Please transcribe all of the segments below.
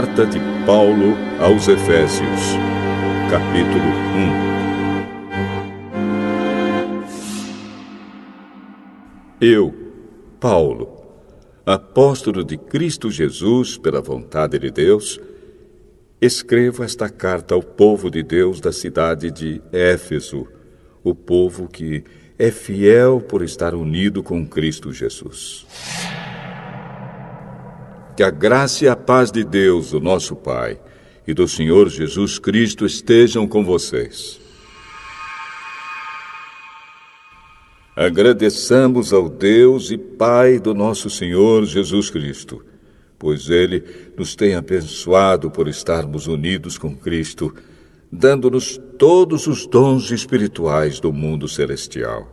Carta de Paulo aos Efésios, capítulo 1. Eu, Paulo, apóstolo de Cristo Jesus pela vontade de Deus, escrevo esta carta ao povo de Deus da cidade de Éfeso, o povo que é fiel por estar unido com Cristo Jesus. Que a graça e a paz de Deus, o nosso Pai, e do Senhor Jesus Cristo estejam com vocês. Agradeçamos ao Deus e Pai do nosso Senhor Jesus Cristo, pois Ele nos tem abençoado por estarmos unidos com Cristo, dando-nos todos os dons espirituais do mundo celestial.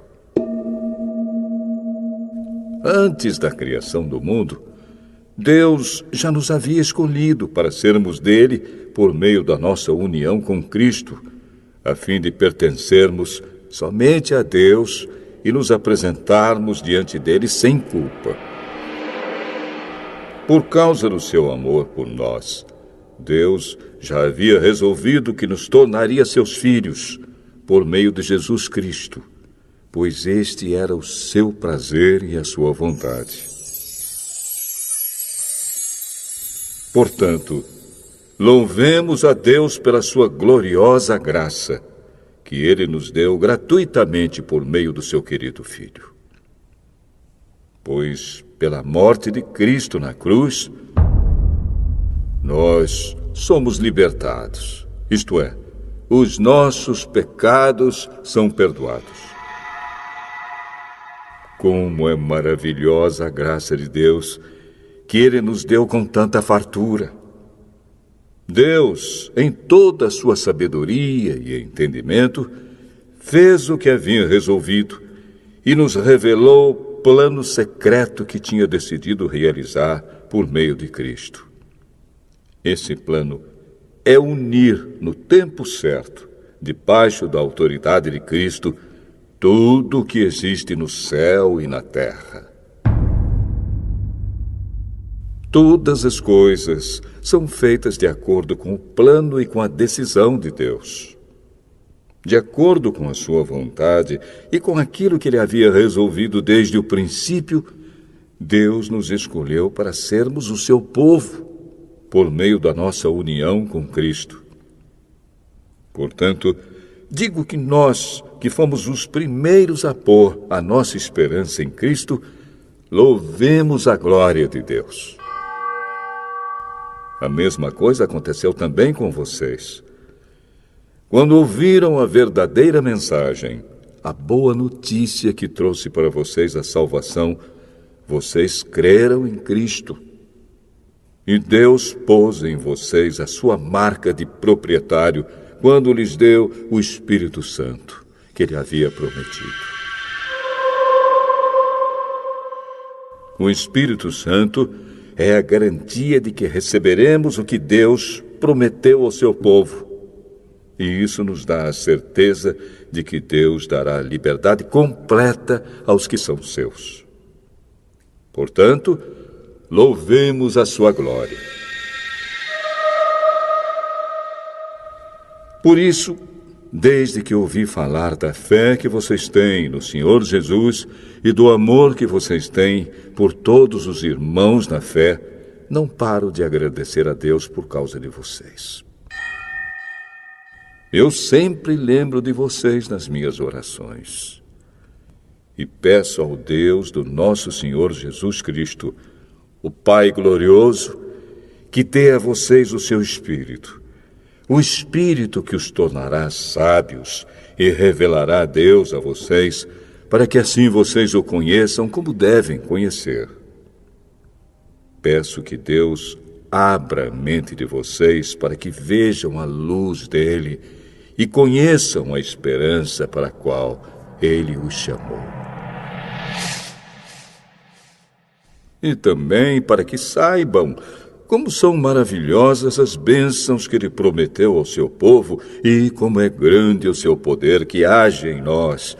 Antes da criação do mundo, Deus já nos havia escolhido para sermos dele por meio da nossa união com Cristo, a fim de pertencermos somente a Deus e nos apresentarmos diante dele sem culpa. Por causa do seu amor por nós, Deus já havia resolvido que nos tornaria seus filhos por meio de Jesus Cristo, pois este era o seu prazer e a sua vontade. Portanto, louvemos a Deus pela sua gloriosa graça, que Ele nos deu gratuitamente por meio do seu querido Filho. Pois, pela morte de Cristo na cruz, nós somos libertados, isto é, os nossos pecados são perdoados. Como é maravilhosa a graça de Deus, que Ele nos deu com tanta fartura. Deus, em toda a sua sabedoria e entendimento, fez o que havia resolvido e nos revelou o plano secreto que tinha decidido realizar por meio de Cristo. Esse plano é unir no tempo certo, debaixo da autoridade de Cristo, tudo o que existe no céu e na terra. Todas as coisas são feitas de acordo com o plano e com a decisão de Deus. De acordo com a sua vontade e com aquilo que Ele havia resolvido desde o princípio, Deus nos escolheu para sermos o seu povo, por meio da nossa união com Cristo. Portanto, digo que nós, que fomos os primeiros a pôr a nossa esperança em Cristo, louvemos a glória de Deus. A mesma coisa aconteceu também com vocês. Quando ouviram a verdadeira mensagem, a boa notícia que trouxe para vocês a salvação, vocês creram em Cristo. E Deus pôs em vocês a sua marca de proprietário quando lhes deu o Espírito Santo, que Ele havia prometido. O Espírito Santo é a garantia de que receberemos o que Deus prometeu ao seu povo. E isso nos dá a certeza de que Deus dará liberdade completa aos que são seus. Portanto, louvemos a sua glória. Por isso, desde que ouvi falar da fé que vocês têm no Senhor Jesus e do amor que vocês têm por todos os irmãos na fé, não paro de agradecer a Deus por causa de vocês. Eu sempre lembro de vocês nas minhas orações. E peço ao Deus do nosso Senhor Jesus Cristo, o Pai glorioso, que dê a vocês o seu Espírito, o Espírito que os tornará sábios e revelará Deus a vocês, para que assim vocês o conheçam como devem conhecer. Peço que Deus abra a mente de vocês para que vejam a luz dele e conheçam a esperança para a qual ele os chamou. E também para que saibam como são maravilhosas as bênçãos que Ele prometeu ao seu povo e como é grande o seu poder que age em nós,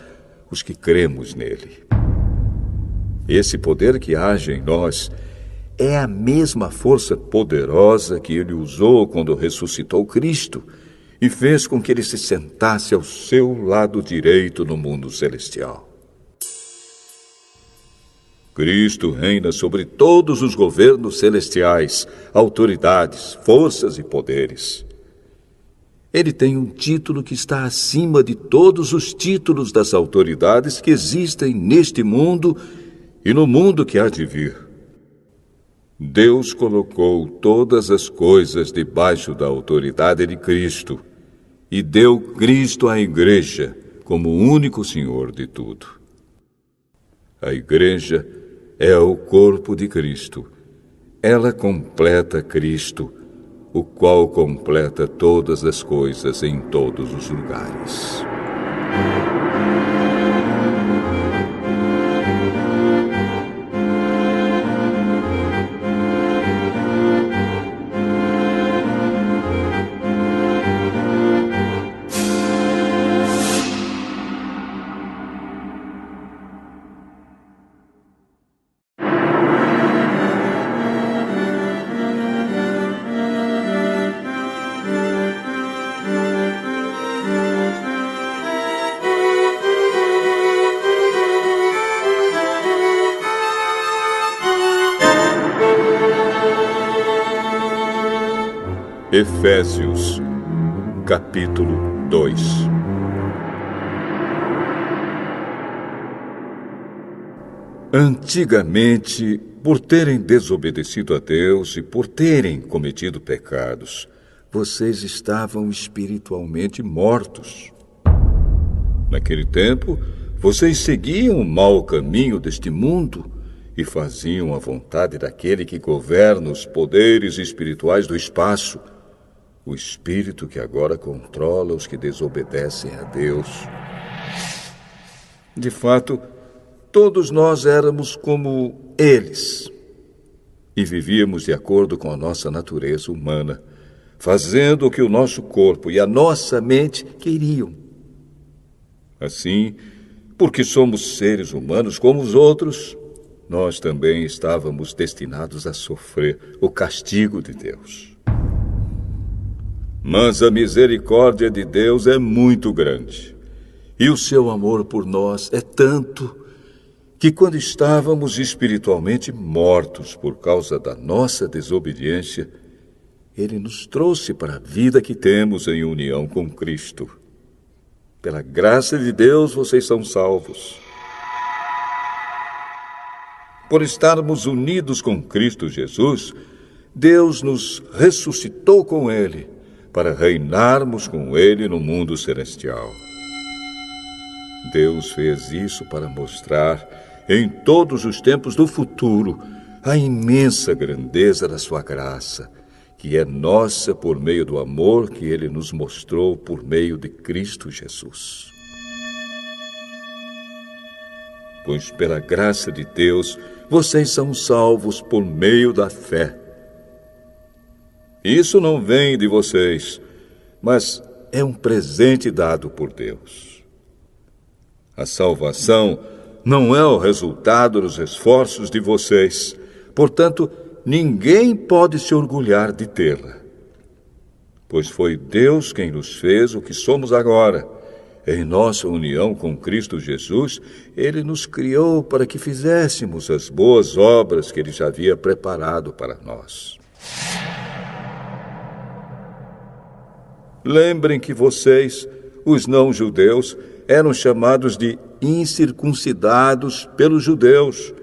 os que cremos nele. Esse poder que age em nós é a mesma força poderosa que ele usou quando ressuscitou Cristo e fez com que ele se sentasse ao seu lado direito no mundo celestial. Cristo reina sobre todos os governos celestiais, autoridades, forças e poderes. Ele tem um título que está acima de todos os títulos das autoridades que existem neste mundo e no mundo que há de vir. Deus colocou todas as coisas debaixo da autoridade de Cristo e deu Cristo à Igreja como o único Senhor de tudo. A Igreja é o corpo de Cristo. Ela completa Cristo, o qual completa todas as coisas em todos os lugares. Efésios, capítulo 2. Antigamente, por terem desobedecido a Deus e por terem cometido pecados, vocês estavam espiritualmente mortos. Naquele tempo, vocês seguiam o mau caminho deste mundo e faziam a vontade daquele que governa os poderes espirituais do espaço, o espírito que agora controla os que desobedecem a Deus. De fato, todos nós éramos como eles e vivíamos de acordo com a nossa natureza humana, fazendo o que o nosso corpo e a nossa mente queriam. Assim, porque somos seres humanos como os outros, nós também estávamos destinados a sofrer o castigo de Deus. Mas a misericórdia de Deus é muito grande, e o seu amor por nós é tanto que quando estávamos espiritualmente mortos por causa da nossa desobediência, Ele nos trouxe para a vida que temos em união com Cristo. Pela graça de Deus, vocês são salvos. Por estarmos unidos com Cristo Jesus, Deus nos ressuscitou com Ele, para reinarmos com Ele no mundo celestial. Deus fez isso para mostrar, em todos os tempos do futuro, a imensa grandeza da sua graça, que é nossa por meio do amor que Ele nos mostrou por meio de Cristo Jesus. Pois pela graça de Deus, vocês são salvos por meio da fé. Isso não vem de vocês, mas é um presente dado por Deus. A salvação não é o resultado dos esforços de vocês, portanto, ninguém pode se orgulhar de tê-la. Pois foi Deus quem nos fez o que somos agora. Em nossa união com Cristo Jesus, Ele nos criou para que fizéssemos as boas obras que Ele já havia preparado para nós. Lembrem que vocês, os não-judeus, eram chamados de incircuncidados pelos judeus,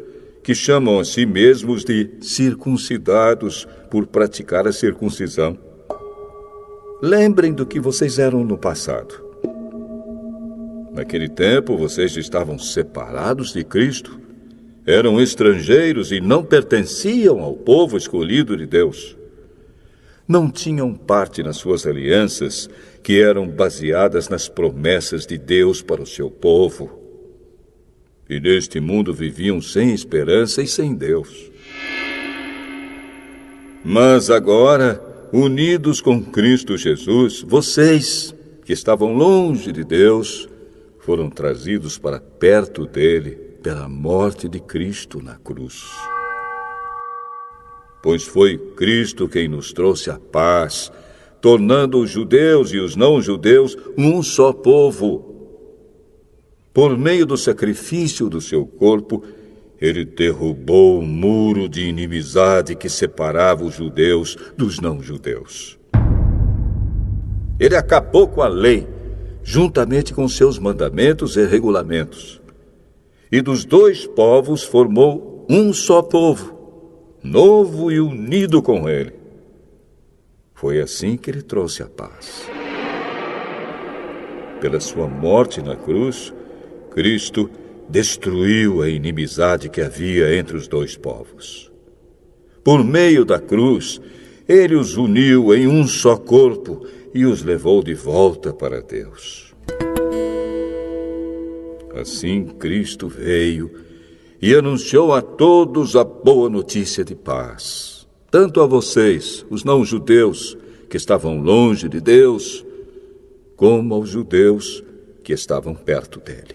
que chamam a si mesmos de circuncidados por praticar a circuncisão. Lembrem do que vocês eram no passado. Naquele tempo, vocês estavam separados de Cristo, eram estrangeiros e não pertenciam ao povo escolhido de Deus. Não tinham parte nas suas alianças, que eram baseadas nas promessas de Deus para o seu povo. E neste mundo viviam sem esperança e sem Deus. Mas agora, unidos com Cristo Jesus, vocês, que estavam longe de Deus, foram trazidos para perto dele pela morte de Cristo na cruz. pois foi Cristo quem nos trouxe a paz, tornando os judeus e os não-judeus um só povo. Por meio do sacrifício do seu corpo, ele derrubou o muro de inimizade que separava os judeus dos não-judeus. Ele acabou com a lei, juntamente com seus mandamentos e regulamentos. E dos dois povos formou um só povo, novo e unido com ele. Foi assim que ele trouxe a paz. Pela sua morte na cruz, Cristo destruiu a inimizade que havia entre os dois povos. Por meio da cruz, ele os uniu em um só corpo e os levou de volta para Deus. Assim, Cristo veio e anunciou a todos a boa notícia de paz, tanto a vocês, os não-judeus, que estavam longe de Deus, como aos judeus que estavam perto dele.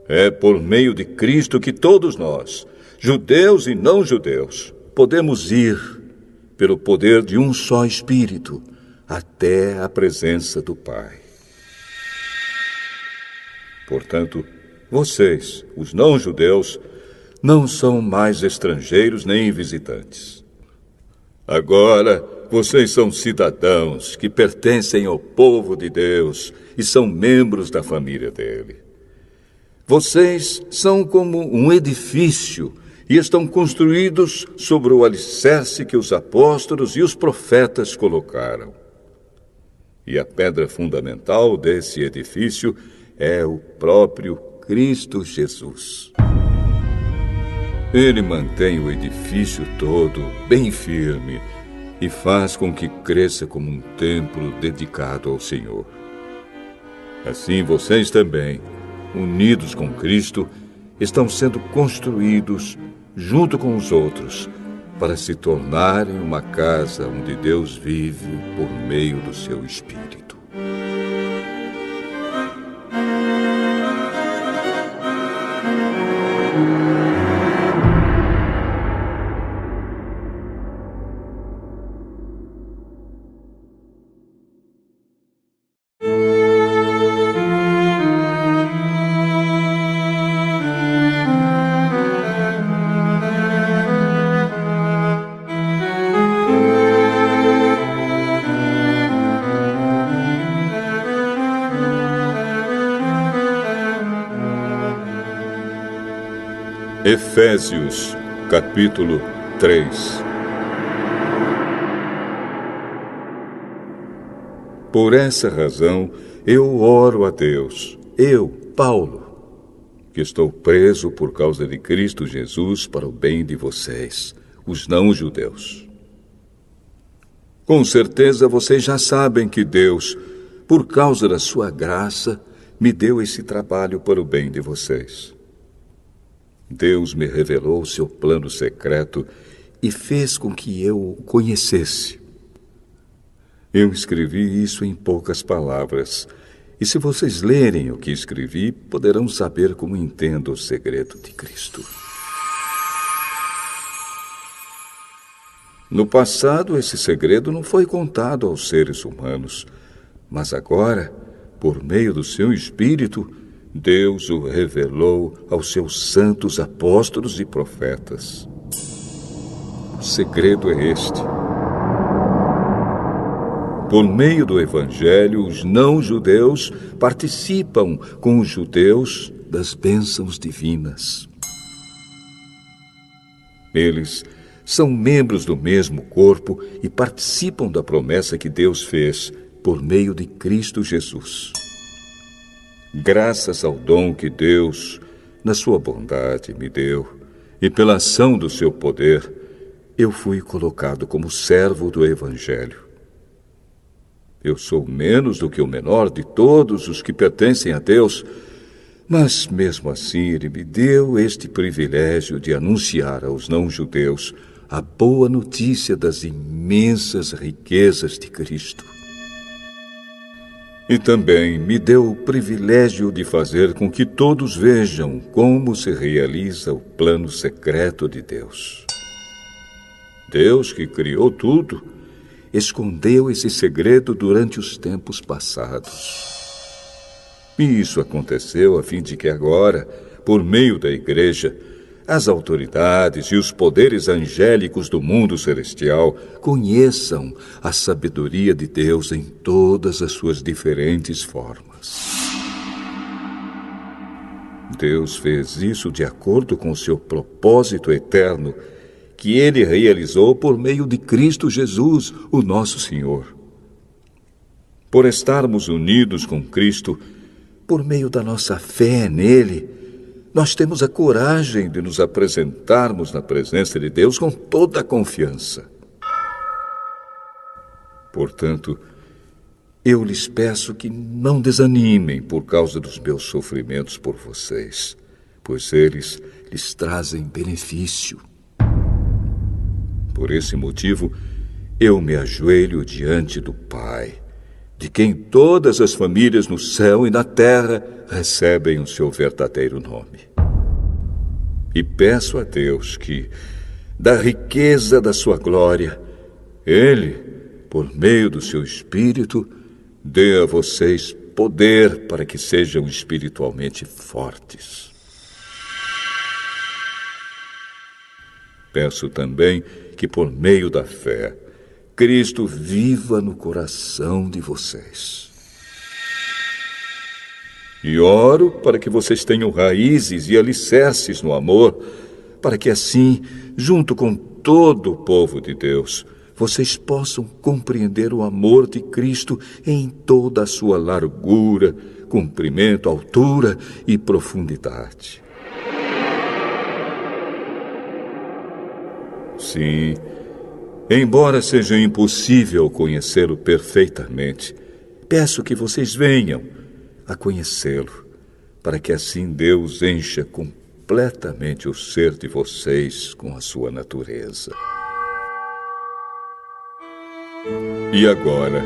É por meio de Cristo que todos nós, judeus e não-judeus, podemos ir, pelo poder de um só Espírito, até a presença do Pai. Portanto, vocês, os não-judeus, não são mais estrangeiros nem visitantes. Agora, vocês são cidadãos que pertencem ao povo de Deus e são membros da família dele. Vocês são como um edifício e estão construídos sobre o alicerce que os apóstolos e os profetas colocaram. E a pedra fundamental desse edifício é o próprio Cristo Jesus. Ele mantém o edifício todo bem firme e faz com que cresça como um templo dedicado ao Senhor. Assim, vocês também, unidos com Cristo, estão sendo construídos junto com os outros para se tornarem uma casa onde Deus vive por meio do seu Espírito. Efésios, capítulo 3. Por essa razão, eu oro a Deus, eu, Paulo, que estou preso por causa de Cristo Jesus para o bem de vocês, os não-judeus. Com certeza vocês já sabem que Deus, por causa da sua graça, me deu esse trabalho para o bem de vocês. Deus me revelou o seu plano secreto e fez com que eu o conhecesse. Eu escrevi isso em poucas palavras, e se vocês lerem o que escrevi, poderão saber como entendo o segredo de Cristo. No passado, esse segredo não foi contado aos seres humanos, mas agora, por meio do seu Espírito, Deus o revelou aos seus santos apóstolos e profetas. O segredo é este. Por meio do Evangelho, os não-judeus participam com os judeus das bênçãos divinas. Eles são membros do mesmo corpo e participam da promessa que Deus fez por meio de Cristo Jesus. Graças ao dom que Deus, na sua bondade, me deu, e pela ação do seu poder, eu fui colocado como servo do Evangelho. Eu sou menos do que o menor de todos os que pertencem a Deus, mas mesmo assim Ele me deu este privilégio de anunciar aos não-judeus a boa notícia das imensas riquezas de Cristo. E também me deu o privilégio de fazer com que todos vejam como se realiza o plano secreto de Deus. Deus, que criou tudo, escondeu esse segredo durante os tempos passados. E isso aconteceu a fim de que agora, por meio da Igreja, as autoridades e os poderes angélicos do mundo celestial conheçam a sabedoria de Deus em todas as suas diferentes formas. Deus fez isso de acordo com o seu propósito eterno, que Ele realizou por meio de Cristo Jesus, o nosso Senhor. Por estarmos unidos com Cristo, por meio da nossa fé nele, nós temos a coragem de nos apresentarmos na presença de Deus com toda a confiança. Portanto, eu lhes peço que não desanimem por causa dos meus sofrimentos por vocês, pois eles lhes trazem benefício. Por esse motivo, eu me ajoelho diante do Pai, de quem todas as famílias no céu e na terra recebem o seu verdadeiro nome. E peço a Deus que, da riqueza da sua glória, Ele, por meio do seu Espírito, dê a vocês poder para que sejam espiritualmente fortes. Peço também que, por meio da fé, Cristo viva no coração de vocês. E oro para que vocês tenham raízes e alicerces no amor, para que assim, junto com todo o povo de Deus, vocês possam compreender o amor de Cristo em toda a sua largura, comprimento, altura e profundidade. Sim, embora seja impossível conhecê-lo perfeitamente, peço que vocês venham a conhecê-lo, para que assim Deus encha completamente o ser de vocês com a sua natureza. E agora,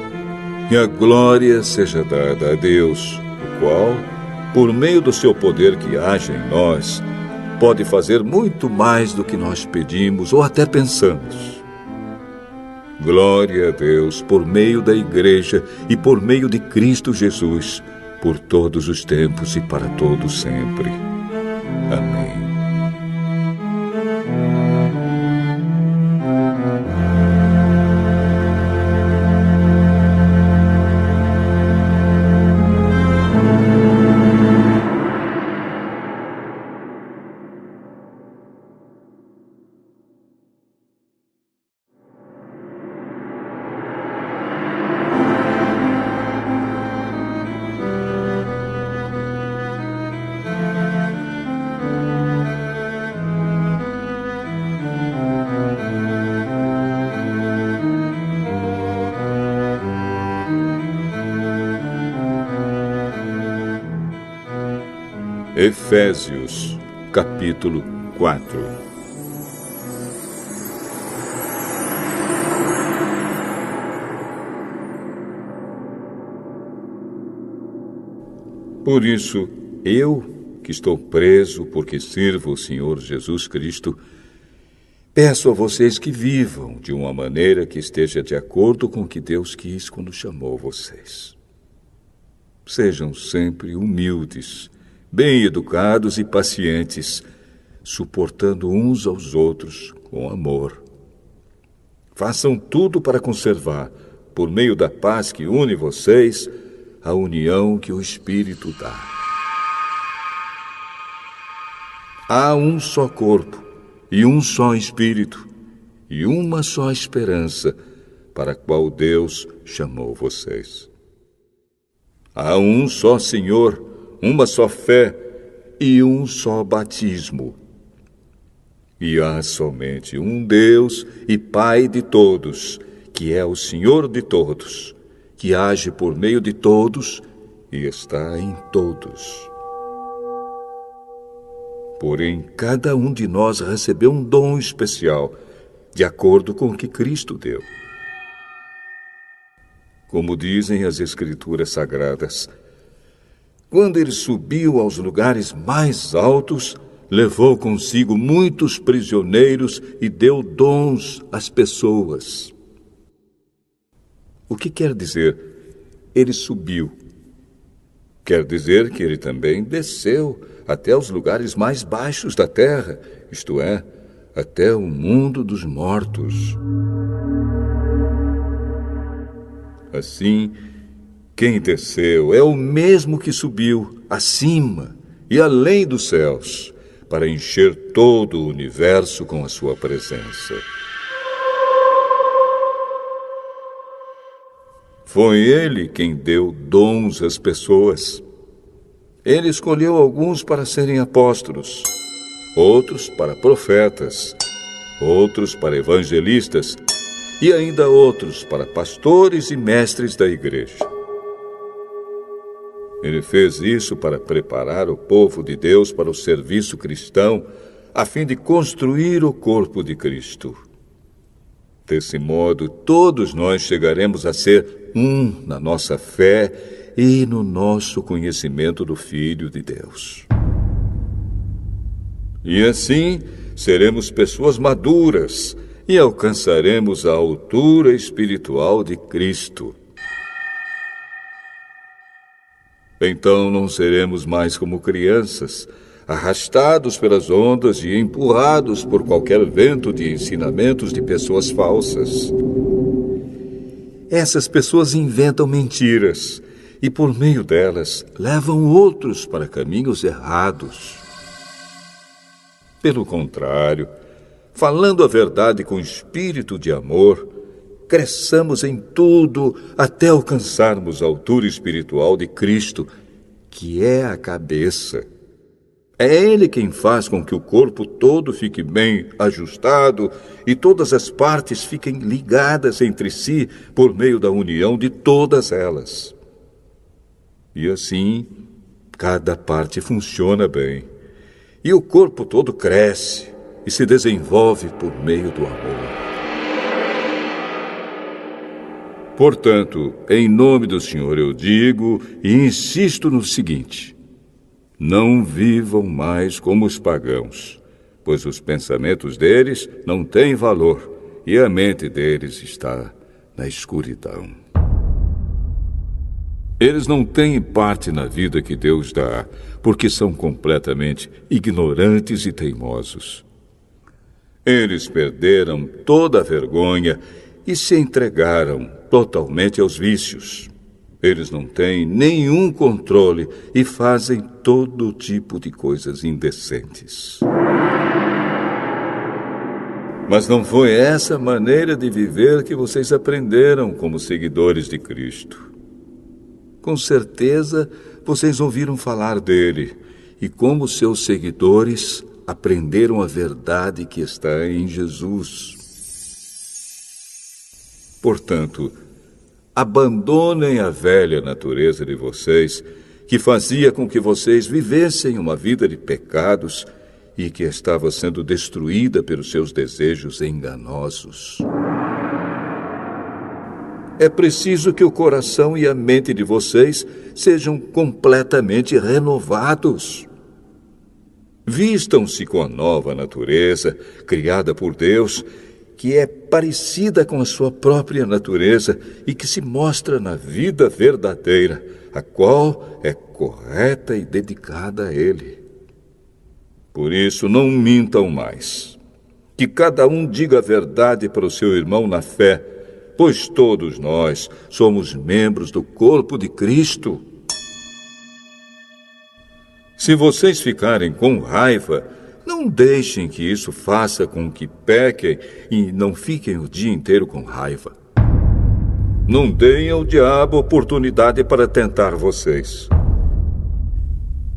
que a glória seja dada a Deus, o qual, por meio do seu poder que age em nós, pode fazer muito mais do que nós pedimos ou até pensamos. Glória a Deus por meio da Igreja e por meio de Cristo Jesus, por todos os tempos e para todos sempre. Amém. Efésios, capítulo 4. Por isso, eu, que estou preso porque sirvo o Senhor Jesus Cristo, peço a vocês que vivam de uma maneira que esteja de acordo com o que Deus quis quando chamou vocês. Sejam sempre humildes, bem educados e pacientes, suportando uns aos outros com amor. Façam tudo para conservar, por meio da paz que une vocês, a união que o Espírito dá. Há um só corpo, e um só Espírito, e uma só esperança, para a qual Deus chamou vocês. Há um só Senhor, uma só fé e um só batismo. E há somente um Deus e Pai de todos, que é o Senhor de todos, que age por meio de todos e está em todos. Porém, cada um de nós recebeu um dom especial, de acordo com o que Cristo deu. como dizem as Escrituras Sagradas. Quando ele subiu aos lugares mais altos, levou consigo muitos prisioneiros e deu dons às pessoas. O que quer dizer? Ele subiu. Quer dizer que ele também desceu até os lugares mais baixos da terra, isto é, até o mundo dos mortos. Assim, quem desceu é o mesmo que subiu acima e além dos céus, para encher todo o universo com a sua presença. Foi ele quem deu dons às pessoas. Ele escolheu alguns para serem apóstolos, outros para profetas, outros para evangelistas e ainda outros para pastores e mestres da igreja. Ele fez isso para preparar o povo de Deus para o serviço cristão, a fim de construir o corpo de Cristo. Desse modo, todos nós chegaremos a ser um na nossa fé e no nosso conhecimento do Filho de Deus. E assim, seremos pessoas maduras e alcançaremos a altura espiritual de Cristo. Então não seremos mais como crianças, arrastados pelas ondas e empurrados por qualquer vento de ensinamentos de pessoas falsas. Essas pessoas inventam mentiras e, por meio delas, levam outros para caminhos errados. Pelo contrário, falando a verdade com espírito de amor, cresçamos em tudo até alcançarmos a altura espiritual de Cristo, que é a cabeça. É Ele quem faz com que o corpo todo fique bem ajustado e todas as partes fiquem ligadas entre si por meio da união de todas elas. E assim, cada parte funciona bem. E o corpo todo cresce e se desenvolve por meio do amor. Portanto, em nome do Senhor eu digo e insisto no seguinte: não vivam mais como os pagãos, pois os pensamentos deles não têm valor e a mente deles está na escuridão. Eles não têm parte na vida que Deus dá, porque são completamente ignorantes e teimosos. Eles perderam toda a vergonha e se entregaram totalmente aos vícios. Eles não têm nenhum controle e fazem todo tipo de coisas indecentes. Mas não foi essa maneira de viver que vocês aprenderam como seguidores de Cristo. Com certeza, vocês ouviram falar dele e, como seus seguidores, aprenderam a verdade que está em Jesus. Portanto, abandonem a velha natureza de vocês, que fazia com que vocês vivessem uma vida de pecados e que estava sendo destruída pelos seus desejos enganosos. É preciso que o coração e a mente de vocês sejam completamente renovados. Vistam-se com a nova natureza, criada por Deus, que é parecida com a sua própria natureza e que se mostra na vida verdadeira, a qual é correta e dedicada a Ele. Por isso, não mintam mais. Que cada um diga a verdade para o seu irmão na fé, pois todos nós somos membros do corpo de Cristo. Se vocês ficarem com raiva, não deixem que isso faça com que pequem e não fiquem o dia inteiro com raiva. Não deem ao diabo oportunidade para tentar vocês.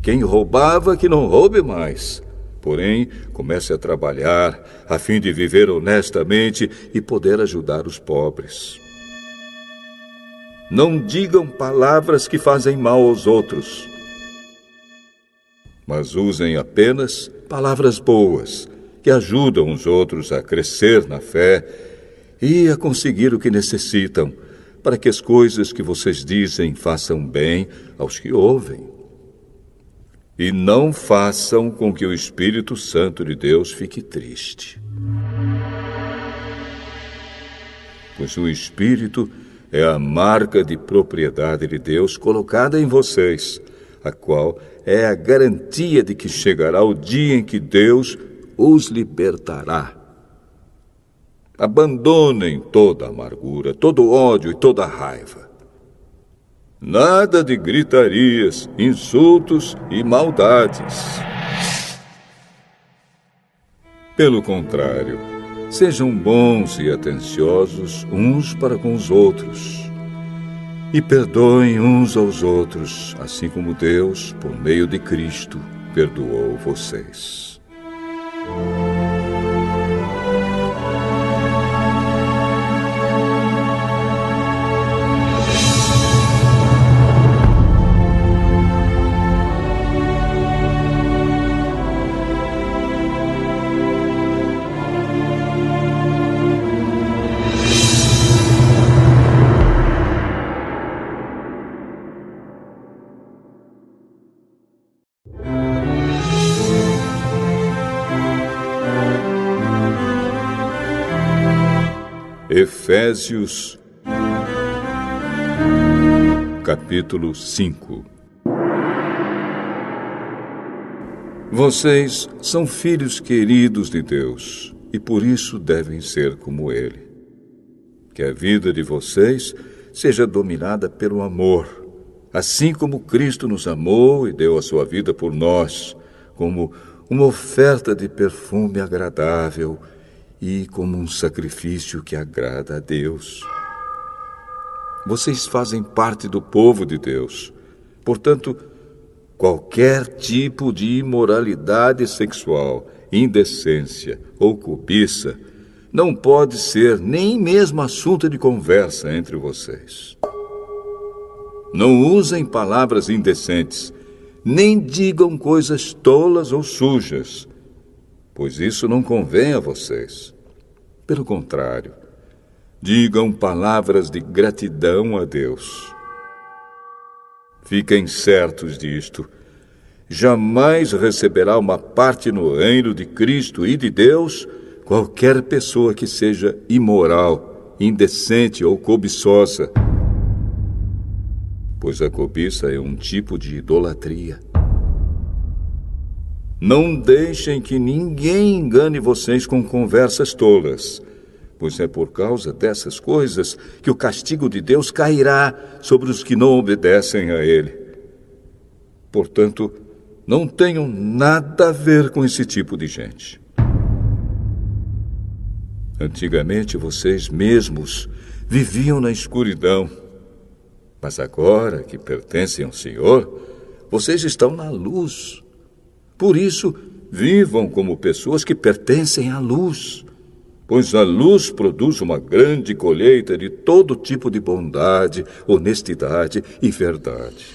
Quem roubava, que não roube mais. Porém, comece a trabalhar a fim de viver honestamente e poder ajudar os pobres. Não digam palavras que fazem mal aos outros, mas usem apenas palavras boas, que ajudam os outros a crescer na fé e a conseguir o que necessitam, para que as coisas que vocês dizem façam bem aos que ouvem. E não façam com que o Espírito Santo de Deus fique triste. Pois o Espírito é a marca de propriedade de Deus colocada em vocês, a qual é a garantia de que chegará o dia em que Deus os libertará. Abandonem toda amargura, todo ódio e toda raiva. Nada de gritarias, insultos e maldades. Pelo contrário, sejam bons e atenciosos uns para com os outros. E perdoem uns aos outros, assim como Deus, por meio de Cristo, perdoou vocês. Efésios, capítulo 5. Vocês são filhos queridos de Deus e por isso devem ser como Ele. Que a vida de vocês seja dominada pelo amor, assim como Cristo nos amou e deu a sua vida por nós, como uma oferta de perfume agradável e como um sacrifício que agrada a Deus. Vocês fazem parte do povo de Deus. Portanto, qualquer tipo de imoralidade sexual, indecência ou cobiça não pode ser nem mesmo assunto de conversa entre vocês. Não usem palavras indecentes, nem digam coisas tolas ou sujas, pois isso não convém a vocês. Pelo contrário, digam palavras de gratidão a Deus. Fiquem certos disto: jamais receberá uma parte no reino de Cristo e de Deus qualquer pessoa que seja imoral, indecente ou cobiçosa, pois a cobiça é um tipo de idolatria. Não deixem que ninguém engane vocês com conversas tolas, pois é por causa dessas coisas que o castigo de Deus cairá sobre os que não obedecem a Ele. Portanto, não tenham nada a ver com esse tipo de gente. Antigamente, vocês mesmos viviam na escuridão, mas agora que pertencem ao Senhor, vocês estão na luz. Por isso, vivam como pessoas que pertencem à luz, pois a luz produz uma grande colheita de todo tipo de bondade, honestidade e verdade.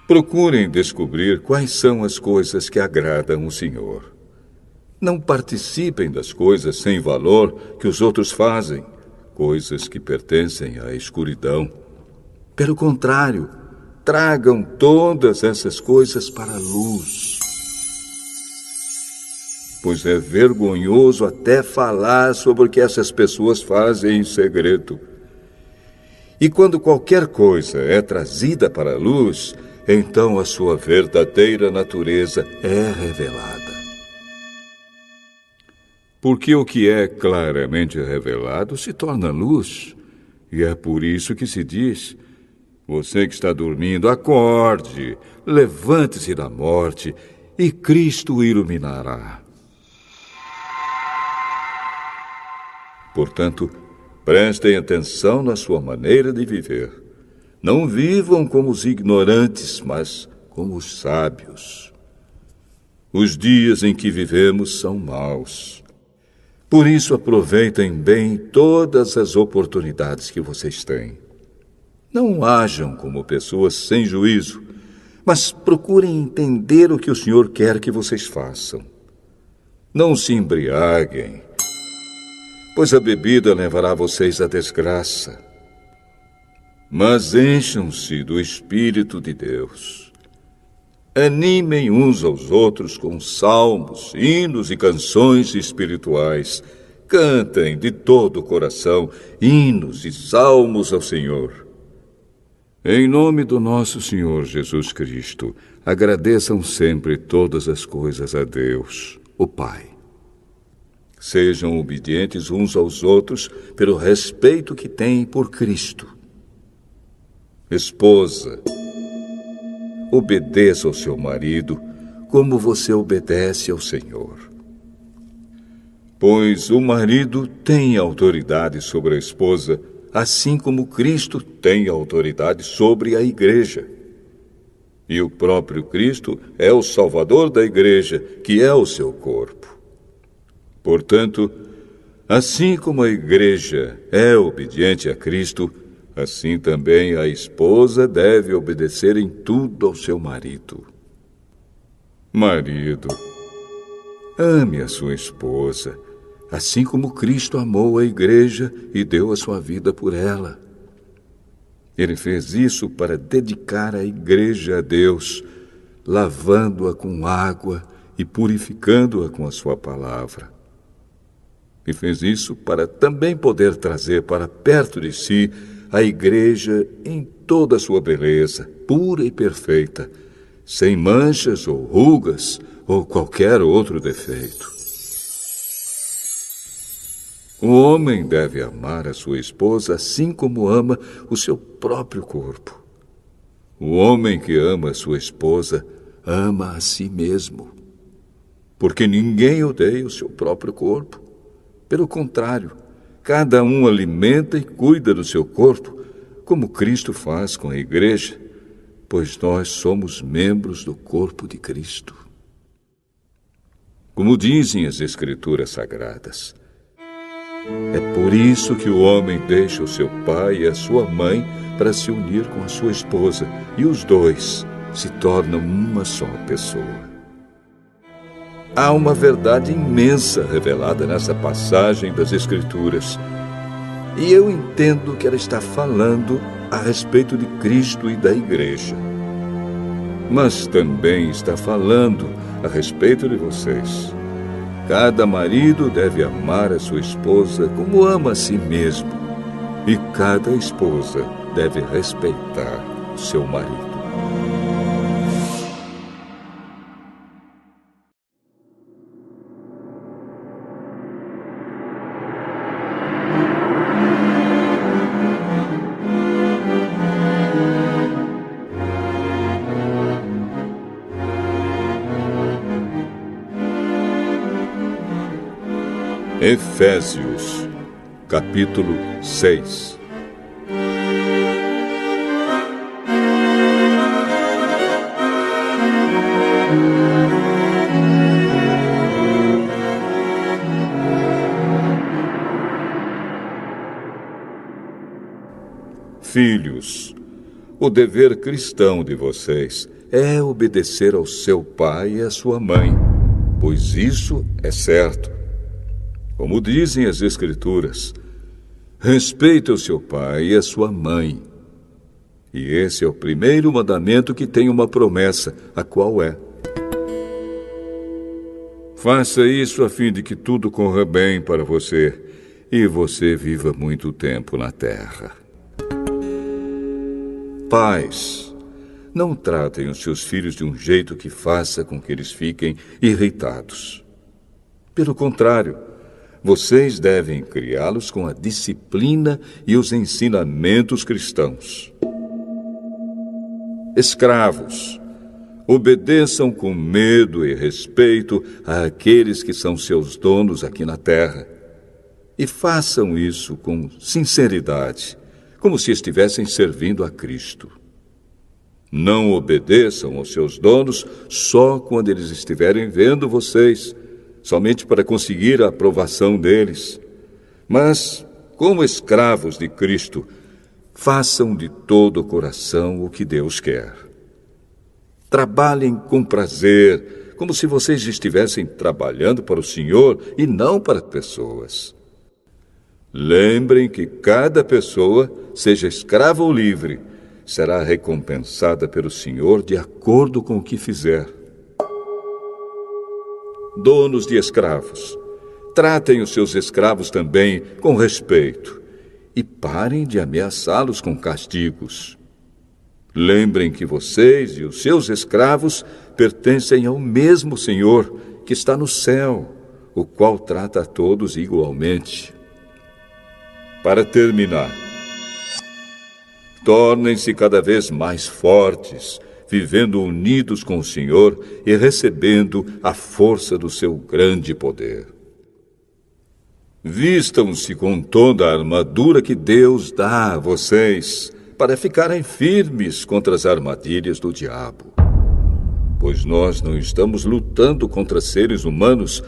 Procurem descobrir quais são as coisas que agradam o Senhor. Não participem das coisas sem valor que os outros fazem, coisas que pertencem à escuridão. Pelo contrário, tragam todas essas coisas para a luz. Pois é vergonhoso até falar sobre o que essas pessoas fazem em segredo. E quando qualquer coisa é trazida para a luz, então a sua verdadeira natureza é revelada. Porque o que é claramente revelado se torna luz, e é por isso que se diz: você que está dormindo, acorde, levante-se da morte, e Cristo o iluminará. Portanto, prestem atenção na sua maneira de viver. Não vivam como os ignorantes, mas como os sábios. Os dias em que vivemos são maus. Por isso, aproveitem bem todas as oportunidades que vocês têm. Não hajam como pessoas sem juízo, mas procurem entender o que o Senhor quer que vocês façam. Não se embriaguem, pois a bebida levará vocês à desgraça. Mas encham-se do Espírito de Deus. Animem uns aos outros com salmos, hinos e canções espirituais. Cantem de todo o coração hinos e salmos ao Senhor. Em nome do nosso Senhor Jesus Cristo, agradeçam sempre todas as coisas a Deus, o Pai. Sejam obedientes uns aos outros pelo respeito que têm por Cristo. Esposa, obedeça ao seu marido como você obedece ao Senhor. Pois o marido tem autoridade sobre a esposa, assim como Cristo tem autoridade sobre a igreja. E o próprio Cristo é o Salvador da igreja, que é o seu corpo. Portanto, assim como a igreja é obediente a Cristo, assim também a esposa deve obedecer em tudo ao seu marido. Marido, ame a sua esposa, assim como Cristo amou a igreja e deu a sua vida por ela. Ele fez isso para dedicar a igreja a Deus, lavando-a com água e purificando-a com a sua palavra. E fez isso para também poder trazer para perto de si a igreja em toda a sua beleza, pura e perfeita, sem manchas ou rugas ou qualquer outro defeito. O homem deve amar a sua esposa assim como ama o seu próprio corpo. O homem que ama a sua esposa ama a si mesmo, porque ninguém odeia o seu próprio corpo. Pelo contrário, cada um alimenta e cuida do seu corpo, como Cristo faz com a igreja, pois nós somos membros do corpo de Cristo. Como dizem as Escrituras Sagradas, é por isso que o homem deixa o seu pai e a sua mãe para se unir com a sua esposa, e os dois se tornam uma só pessoa. Há uma verdade imensa revelada nessa passagem das Escrituras, e eu entendo que ela está falando a respeito de Cristo e da igreja. Mas também está falando a respeito de vocês. Cada marido deve amar a sua esposa como ama a si mesmo, e cada esposa deve respeitar o seu marido. Efésios, capítulo 6. Filhos, o dever cristão de vocês é obedecer ao seu pai e à sua mãe, pois isso é certo. Como dizem as Escrituras, respeite o seu pai e a sua mãe. E esse é o primeiro mandamento que tem uma promessa, a qual é: faça isso a fim de que tudo corra bem para você e você viva muito tempo na terra. Pais, não tratem os seus filhos de um jeito que faça com que eles fiquem irritados. Pelo contrário, vocês devem criá-los com a disciplina e os ensinamentos cristãos. Escravos, obedeçam com medo e respeito àqueles que são seus donos aqui na terra. E façam isso com sinceridade, como se estivessem servindo a Cristo. Não obedeçam aos seus donos só quando eles estiverem vendo vocês, somente para conseguir a aprovação deles. Mas, como escravos de Cristo, façam de todo o coração o que Deus quer. Trabalhem com prazer, como se vocês estivessem trabalhando para o Senhor e não para pessoas. Lembrem que cada pessoa, seja escrava ou livre, será recompensada pelo Senhor de acordo com o que fizer. Donos de escravos, tratem os seus escravos também com respeito e parem de ameaçá-los com castigos. Lembrem que vocês e os seus escravos pertencem ao mesmo Senhor que está no céu, o qual trata a todos igualmente. Para terminar, tornem-se cada vez mais fortes, vivendo unidos com o Senhor e recebendo a força do seu grande poder. Vistam-se com toda a armadura que Deus dá a vocês, para ficarem firmes contra as armadilhas do diabo. Pois nós não estamos lutando contra seres humanos,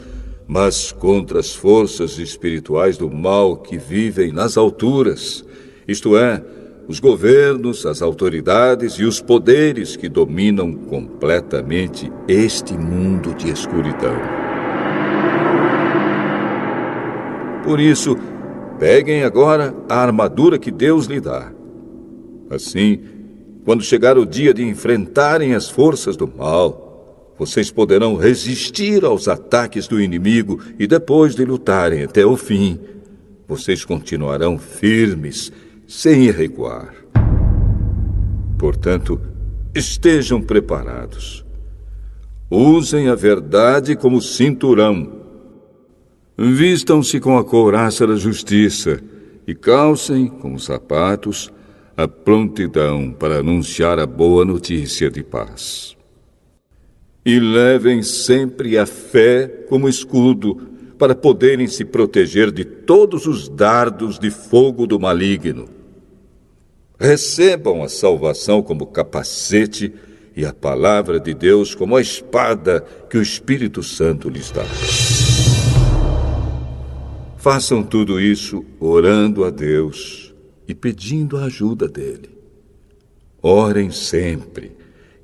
mas contra as forças espirituais do mal que vivem nas alturas, isto é, os governos, as autoridades e os poderes que dominam completamente este mundo de escuridão. Por isso, peguem agora a armadura que Deus lhe dá. Assim, quando chegar o dia de enfrentarem as forças do mal, vocês poderão resistir aos ataques do inimigo e depois de lutarem até o fim, vocês continuarão firmes, sem recuar. Portanto, estejam preparados. Usem a verdade como cinturão. Vistam-se com a couraça da justiça e calcem com os sapatos a prontidão para anunciar a boa notícia de paz. E levem sempre a fé como escudo para poderem se proteger de todos os dardos de fogo do maligno. Recebam a salvação como capacete e a palavra de Deus como a espada que o Espírito Santo lhes dá. Façam tudo isso orando a Deus e pedindo a ajuda dele. Orem sempre,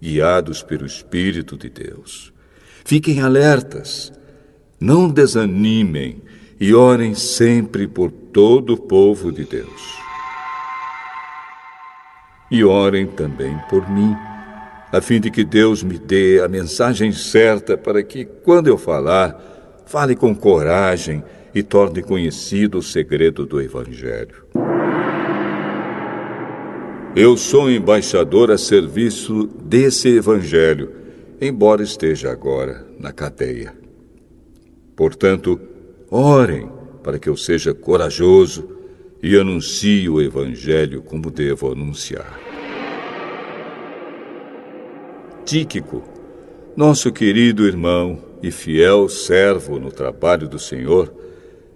guiados pelo Espírito de Deus. Fiquem alertas, não desanimem e orem sempre por todo o povo de Deus. E orem também por mim, a fim de que Deus me dê a mensagem certa para que, quando eu falar, fale com coragem e torne conhecido o segredo do Evangelho. Eu sou embaixador a serviço desse Evangelho, embora esteja agora na cadeia. Portanto, orem para que eu seja corajoso e anuncie o Evangelho como devo anunciar. Tíquico, nosso querido irmão e fiel servo no trabalho do Senhor,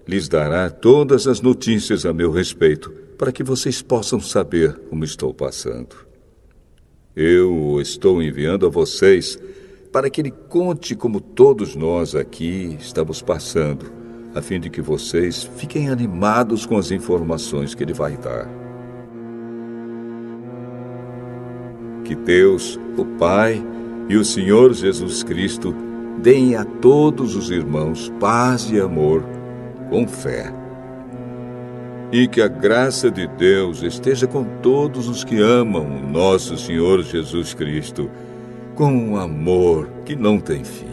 lhes dará todas as notícias a meu respeito, para que vocês possam saber como estou passando. Eu o estou enviando a vocês para que ele conte como todos nós aqui estamos passando, a fim de que vocês fiquem animados com as informações que ele vai dar. Que Deus, o Pai e o Senhor Jesus Cristo deem a todos os irmãos paz e amor com fé. E que a graça de Deus esteja com todos os que amam o nosso Senhor Jesus Cristo, com um amor que não tem fim.